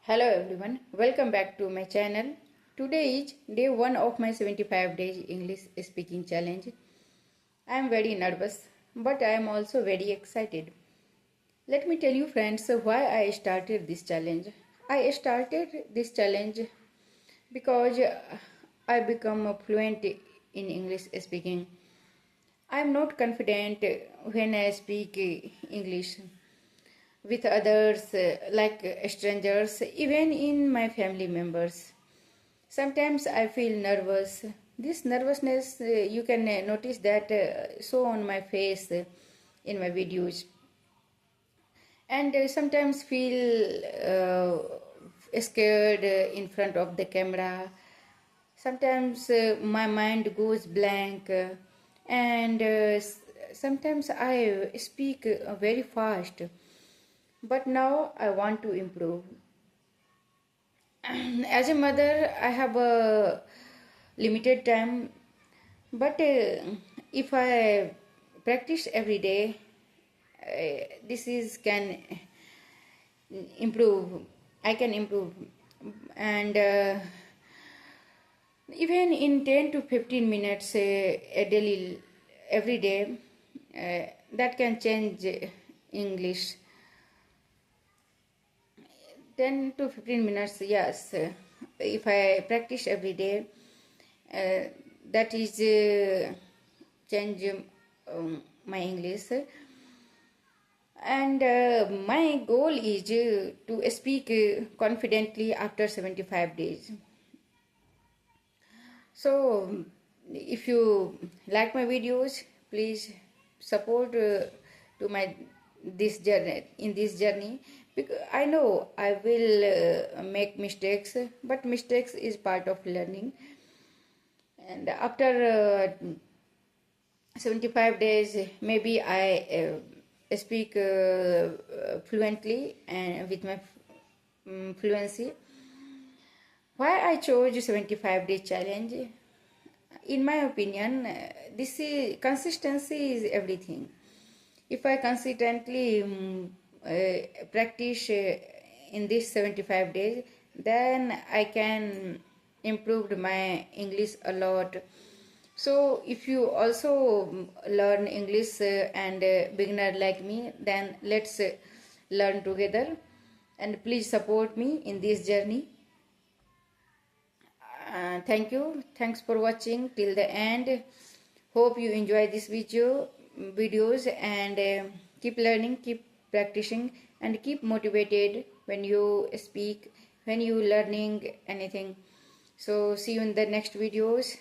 Hello everyone, welcome back to my channel. Today is day 1 of my 75 days English speaking challenge. I am very nervous, but I am also very excited. Let me tell you friends why I started this challenge. I started this challenge because I become fluent in English speaking. I am not confident when I speak English with others like strangers, even in my family members. Sometimes I feel nervous. This nervousness, you can notice that show on my face in my videos. And sometimes feel scared in front of the camera. Sometimes my mind goes blank, and sometimes I speak very fast. But now I want to improve. As a mother, I have a limited time, but if I practice every day, this is can improve. I can improve, and even in 10 to 15 minutes a daily, every day, that can change English. 10 to 15 minutes, yes. If I practice every day, that is change my English. And my goal is to speak confidently after 75 days. So, if you like my videos, please support to my this journey in this journey, because I know I will make mistakes, but mistakes is part of learning. And after 75 days, maybe I speak fluently and with my fluency. Why I chose 75 day challenge? In my opinion, this is consistency is everything. If I consistently practice in this 75 days, then I can improve my English a lot. So if you also learn English and beginner like me, then let's learn together, and please support me in this journey. Thank you. Thanks for watching till the end. Hope you enjoy this videos, and keep learning, keep practicing, and keep motivated when you speak, when you learning anything. So see you in the next videos.